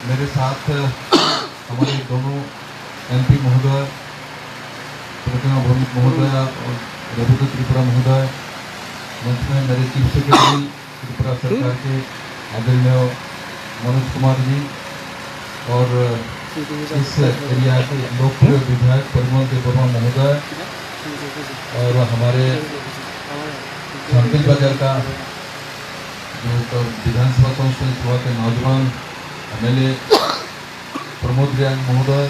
मेरे साथ हमारे दोनों MP महोदय, प्रतिमा भौमिक महोदय और रघुवीर त्रिपुरा महोदय, मंच में मेरे चीफ सेक्रेटरी त्रिपुरा सरकार के आदरणीय मनोज कुमार जी और इस एरिया के लोकप्रिय विधायक परिमल देव वर्मा महोदय और हमारे शांतिल बाजार का जो विधानसभा कॉन्स्टिट्यूंसी हुआ के नौजवान MLA प्रमोद रियांग महोदय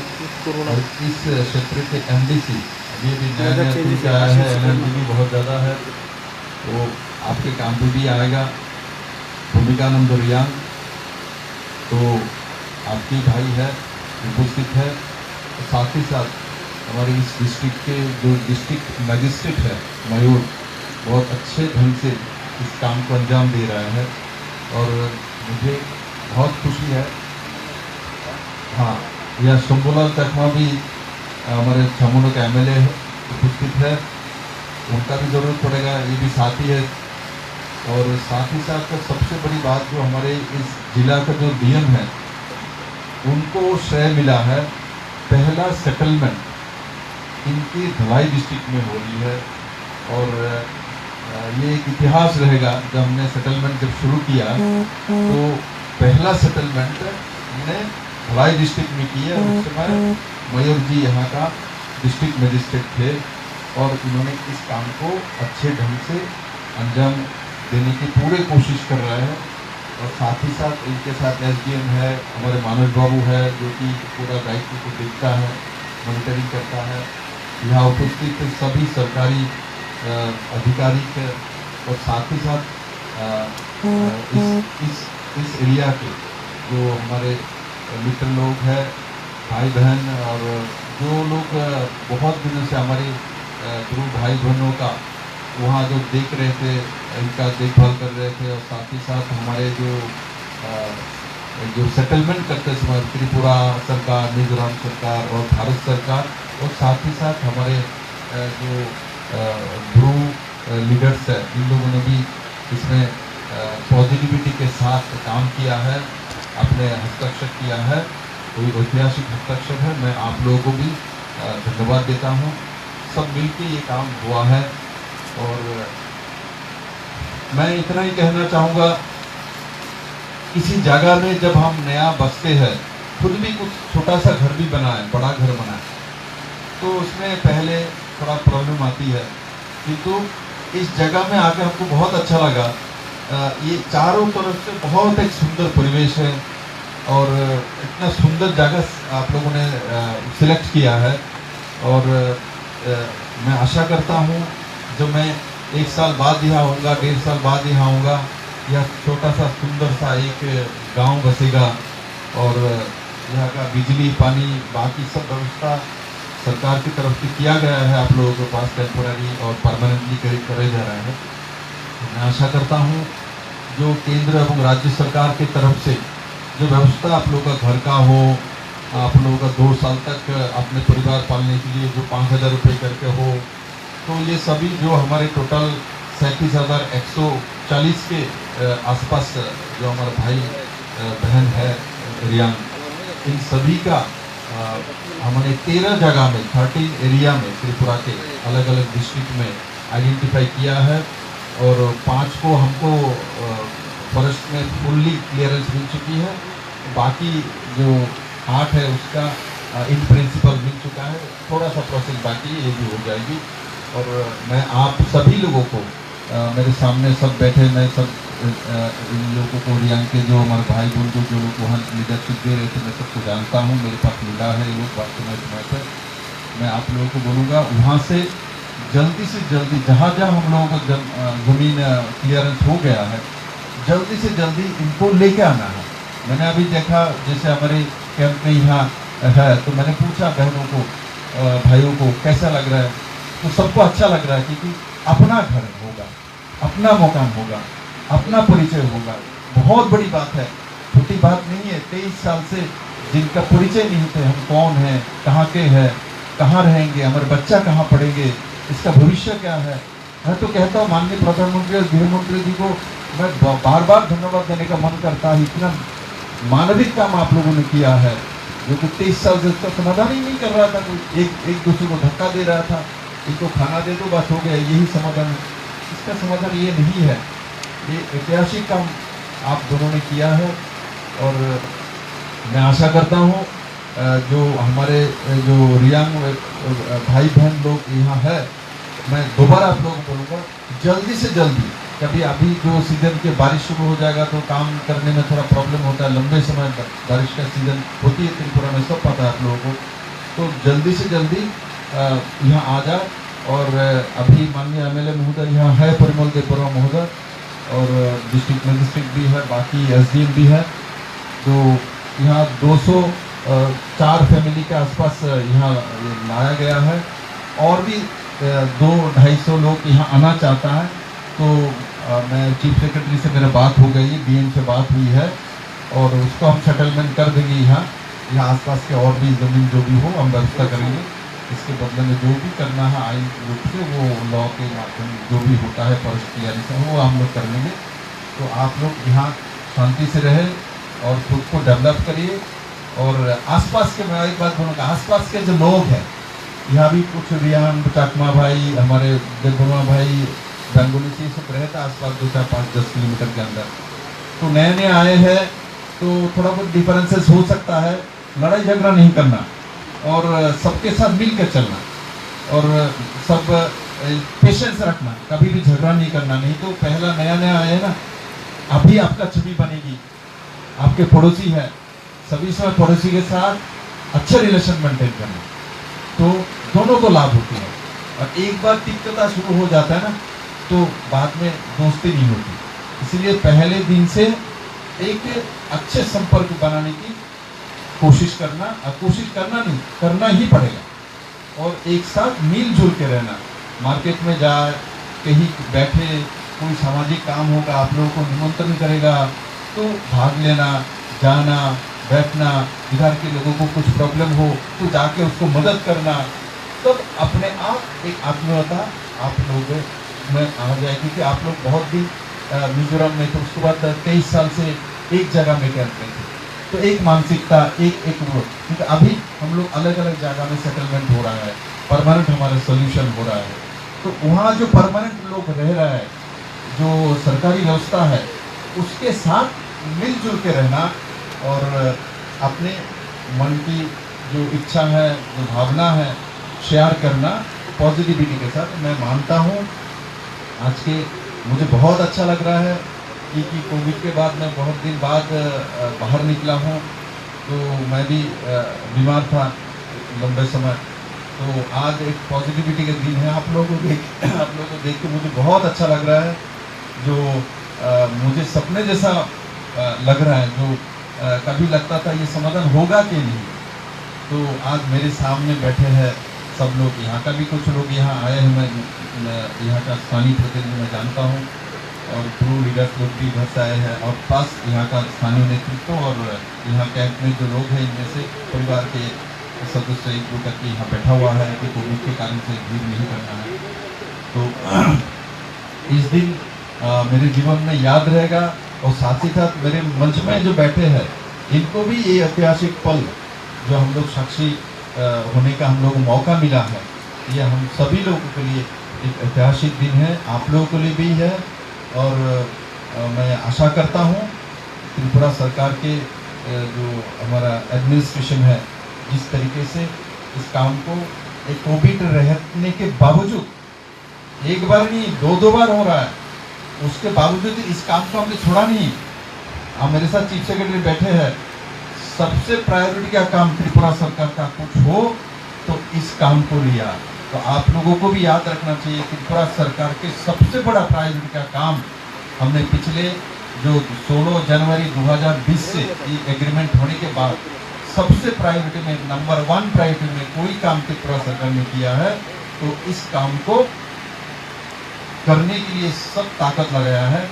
और इस क्षेत्र के MDC अभी भी नया खुल के आया है, एनर्जी भी बहुत ज़्यादा है, तो आपके काम पे भी आएगा भूमिकानंद रियांग, तो आपकी भाई है उपस्थित है। तो साथ ही साथ हमारे इस डिस्ट्रिक्ट के जो डिस्ट्रिक्ट मजिस्ट्रेट है मयूर, बहुत अच्छे ढंग से इस काम को अंजाम दे रहा है और मुझे बहुत खुशी है। हाँ, यह शंभूलाल चकमा भी हमारे छमुंड का MLA उपस्थित है, उनका भी ज़रूरत पड़ेगा, ये भी साथी है। और साथ ही साथ सबसे बड़ी बात जो हमारे इस जिला का जो DM है उनको श्रेय मिला है, पहला सेटलमेंट इनकी धलाई डिस्ट्रिक्ट में हो रही है और ये एक इतिहास रहेगा। जब हमने सेटलमेंट जब शुरू किया तो पहला सेटलमेंट हमने धलाई डिस्ट्रिक्ट में किया। उस समय मयूर जी यहाँ का डिस्ट्रिक्ट मजिस्ट्रेट थे और उन्होंने इस काम को अच्छे ढंग से अंजाम देने की पूरी कोशिश कर रहे हैं। और साथ ही साथ इनके साथ SDM है, हमारे मानस बाबू है, जो कि पूरा दायित्व को देखता है, मॉनिटरिंग करता है। यहाँ उपस्थित सभी सरकारी अधिकारी के और साथ ही साथ इस एरिया के जो हमारे मित्र लोग हैं, भाई बहन, और जो लोग बहुत दिनों से हमारे गुरु भाई बहनों का वहाँ जो देख रहे थे, इनका देखभाल कर रहे थे, और साथ ही साथ हमारे जो सेटलमेंट करते समय त्रिपुरा सरकार, मिजोरम सरकार और भारत सरकार, और साथ ही साथ हमारे जो गुरु लीडर्स है, इन लोगों ने भी इसमें पॉजिटिविटी के साथ काम किया है, अपने हस्तक्षेप किया है। कोई ऐतिहासिक हस्तक्षेप है, मैं आप लोगों को भी धन्यवाद देता हूँ। सब मिलके ये काम हुआ है और मैं इतना ही कहना चाहूँगा, किसी जगह में जब हम नया बसते हैं, खुद भी कुछ छोटा सा घर भी बनाए, बड़ा घर बनाए, तो उसमें पहले थोड़ा प्रॉब्लम आती है, किंतु इस जगह में आकर हमको बहुत अच्छा लगा। ये चारों तरफ से बहुत एक सुंदर परिवेश है और इतना सुंदर जगह आप लोगों ने सिलेक्ट किया है। और मैं आशा करता हूँ जब मैं 1 साल बाद यहाँ होऊंगा, 1.5 साल बाद यहाँ होऊंगा, यह छोटा सा सुंदर सा एक गांव बसेगा और यहाँ का बिजली, पानी, बाकी सब व्यवस्था सरकार की तरफ से किया गया है, आप लोगों के पास टेम्पोररी और परमानेंटली करे जा रहा है। मैं आशा करता हूँ जो केंद्र एवं राज्य सरकार की तरफ से जो व्यवस्था आप लोगों का घर का हो, आप लोगों का 2 साल तक अपने परिवार पालने के लिए जो 5,000 रुपये करके हो, तो ये सभी जो हमारे टोटल 37,140 के आसपास जो हमारे भाई बहन है रियांग, इन सभी का हमने 13 जगह में 13 एरिया में त्रिपुरा के अलग अलग डिस्ट्रिक्ट में आइडेंटिफाई किया है और 5 को हमको फॉरेस्ट में फुल्ली क्लियरेंस मिल चुकी है। बाकी जो 8 है उसका इन प्रिंसिपल मिल चुका है, थोड़ा सा प्रोसेस बाकी है, ये भी हो जाएगी। और मैं आप सभी लोगों को मेरे सामने सब बैठे, मैं सब इन लोगों को रियांग के जो हमारे भाई बहन को जो लोग वहाँ लीडरशिप दे रहे थे, मैं सबको जानता हूँ, मेरे पास मिला है ये लोग बात समय पर। मैं आप लोगों को बोलूँगा वहाँ से जल्दी से जल्दी जहाँ जहाँ हम लोगों का ज़मीन क्लियरेंस हो गया है, जल्दी से जल्दी इनको लेके आना है। मैंने अभी देखा जैसे हमारे कैंप में यहाँ है, तो मैंने पूछा बहनों को, भाइयों को कैसा लग रहा है, तो सबको अच्छा लग रहा है, क्योंकि अपना घर होगा, अपना मकान होगा, अपना परिचय होगा। बहुत बड़ी बात है, छोटी बात नहीं है। 23 साल से जिनका परिचय नहीं थे, हम कौन हैं, कहाँ के हैं, कहाँ रहेंगे, हमारे बच्चा कहाँ पढ़ेंगे, इसका भविष्य क्या है। मैं तो कहता हूँ माननीय प्रधानमंत्री और गृह मंत्री जी को मैं बार बार धन्यवाद देने का मन करता है। इतना मानविक काम आप लोगों ने किया है, जो कि 23 साल से उसका समाधान ही नहीं कर रहा था, कोई एक दूसरे को धक्का दे रहा था, इनको खाना दे दो बस हो गया, यही समाधान। इसका समाधान ये नहीं है। ये ऐतिहासिक काम आप दोनों ने किया है और मैं आशा करता हूँ जो हमारे जो रियांग भाई बहन लोग यहाँ है, मैं दोबारा आप लोगों को बोलूँगा जल्दी से जल्दी, कभी अभी जो सीजन के बारिश शुरू हो जाएगा तो काम करने में थोड़ा प्रॉब्लम होता है, लंबे समय बारिश का सीजन होती है त्रिपुरा में, सब पता है आप लोगों को। तो जल्दी से जल्दी यहाँ आ जाए। और अभी माननीय MLA महोदय यहाँ है, परिमल देवबरुआ महोदय, और डिस्ट्रिक्ट मजिस्ट्रेट भी है, बाकी SDM भी है। तो यहाँ 204 फैमिली के आसपास यहाँ लाया गया है, और भी 200-250 लोग यहाँ आना चाहता है। तो मैं चीफ सेक्रेटरी से मेरा बात हो गई है, DM से बात हुई है, और उसको हम सेटलमेंट कर देंगे। यहाँ आसपास के और भी ज़मीन जो भी हो हम व्यवस्था करेंगे। इसके बदले में जो भी करना है आइन रूप से, वो लॉ के माध्यम जो भी होता है फॉरेस्ट क्लियरेंस से, वो हम लोग कर लेंगे। तो आप लोग यहाँ शांति से रहे और खुद को डेवलप करिए। और आसपास के, मैं एक बात बोलूँगा, आसपास के जो लोग हैं यहाँ भी कुछ रियान चाकमा भाई, हमारे देवबरुआ भाई, बेंगोली से सब रहता आसपास 2-4-5-10 किलोमीटर के अंदर। तो नए नए आए हैं तो थोड़ा बहुत डिफरेंसेस हो सकता है, लड़ाई झगड़ा नहीं करना और सबके साथ मिल कर चलना और सब पेशेंस रखना, कभी भी झगड़ा नहीं करना। नहीं तो पहला नया नया आया है ना, अभी आपका छवि बनेगी, आपके पड़ोसी है, सभी समय पड़ोसी के साथ अच्छे रिलेशन मेंटेन करना, तो दोनों को लाभ होती है। और एक बार तिक्तता शुरू हो जाता है ना, तो बाद में दोस्ती नहीं होती। इसलिए पहले दिन से एक अच्छे संपर्क बनाने की कोशिश करना, कोशिश करना नहीं, करना ही पड़ेगा। और एक साथ मिलजुल के रहना, मार्केट में जाए, कहीं बैठे, कोई सामाजिक काम होगा, आप लोगों को निमंत्रण करेगा तो भाग लेना, जाना, बैठना, इधर के लोगों को कुछ प्रॉब्लम हो तो जाके उसको मदद करना, तब अपने आप एक आत्मीयता आप लोगों में आ जाएगी। कि आप लोग बहुत दिन मिजोरम में, तो उसके बाद 23 साल से एक जगह में करते थे, तो एक मानसिकता, एक वो, क्योंकि अभी हम लोग अलग अलग जगह में सेटलमेंट हो रहा है, परमानेंट हमारा सोल्यूशन हो रहा है। तो वहाँ जो परमानेंट लोग रह रहा है, जो सरकारी व्यवस्था है, उसके साथ मिलजुल के रहना और अपने मन की जो इच्छा है, जो भावना है, शेयर करना पॉजिटिविटी के साथ। मैं मानता हूँ आज के मुझे बहुत अच्छा लग रहा है कि कोविड के बाद मैं बहुत दिन बाद बाहर निकला हूँ। तो मैं भी बीमार था लंबे समय, तो आज एक पॉजिटिविटी के दिन है। आप लोगों को देख के मुझे बहुत अच्छा लग रहा है, जो मुझे सपने जैसा लग रहा है, जो कभी लगता था ये समाधान होगा कि नहीं। तो आज मेरे सामने बैठे हैं सब लोग, यहाँ का भी कुछ लोग यहाँ आए हैं, मैं यहाँ का स्थानीय प्रतिनिधि मैं जानता हूँ, और प्रो लीडर्स लोग भी घर से आए हैं, और प्लस यहाँ का स्थानीय नेतृत्व और यहाँ कैंप में जो लोग हैं, इनमें से परिवार के सदस्य एक दो करके यहाँ बैठा हुआ है कि कोविड के कारण से भीड़ नहीं करना है। तो इस दिन मेरे जीवन में याद रहेगा, और साथ ही साथ मेरे मंच में जो बैठे हैं इनको भी ये ऐतिहासिक पल जो हम लोग साक्षी होने का हम लोग को मौका मिला है, ये हम सभी लोगों के लिए एक ऐतिहासिक दिन है, आप लोगों के लिए भी है। और मैं आशा करता हूँ त्रिपुरा सरकार के जो हमारा एडमिनिस्ट्रेशन है, जिस तरीके से इस काम को एक कोविड रहने के बावजूद, एक बार नहीं 2 बार हो रहा है, उसके बावजूद इस काम को हमने छोड़ा नहीं। आप मेरे साथ चीफ सेक्रेटरी बैठे हैं, सबसे प्रायोरिटी का काम त्रिपुरा सरकार का कुछ हो तो इस काम को लिया। तो आप लोगों को भी याद रखना चाहिए, त्रिपुरा सरकार के सबसे बड़ा प्रायोरिटी का काम हमने पिछले जो 16 जनवरी 2020 से ये एग्रीमेंट होने के बाद सबसे प्रायोरिटी में, नंबर 1 प्रायोरिटी में कोई काम त्रिपुरा सरकार ने किया है। तो इस काम को करने के लिए सब ताकत लगाया है,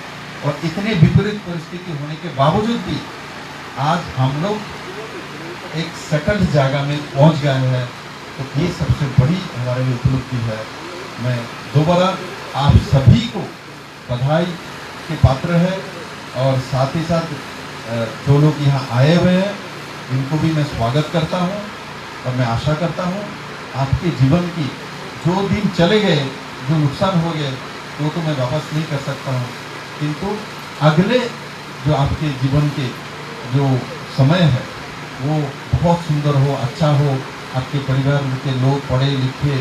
और इतने विपरीत परिस्थिति होने के बावजूद भी आज हम लोग एक सेटल्ड जगह में पहुंच गए हैं। तो ये सबसे बड़ी हमारे लिए उपलब्धि है। मैं दोबारा आप सभी को बधाई के पात्र है, और साथ ही साथ जो लोग यहाँ आए हुए हैं इनको भी मैं स्वागत करता हूँ और मैं आशा करता हूँ आपके जीवन की जो दिन चले गए, जो नुकसान हो गए, वो तो मैं वापस नहीं कर सकता हूँ, किंतु अगले जो आपके जीवन के जो समय है वो बहुत सुंदर हो, अच्छा हो, आपके परिवार के लोग पढ़े लिखे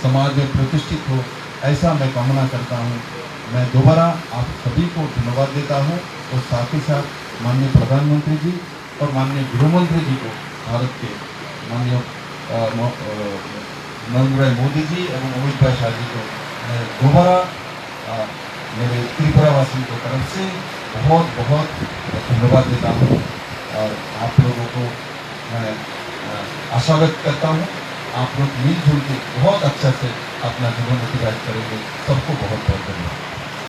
समाज में प्रतिष्ठित हो, ऐसा मैं कामना करता हूँ। मैं दोबारा आप सभी को धन्यवाद देता हूँ और साथ ही साथ माननीय प्रधानमंत्री जी और माननीय गृहमंत्री जी को, भारत के माननीय नरेंद्र भाई मोदी जी एवं अमित भाई शाह जी को मैं दोबारा मेरे त्रिपुरावासियों की तरफ से बहुत बहुत धन्यवाद देता हूँ और आप लोगों को मैं आशा व्यक्त करता हूँ आप लोग मिलजुल के बहुत अच्छा से अपना जीवन अतिबाहित करेंगे। सबको बहुत बहुत धन्यवाद।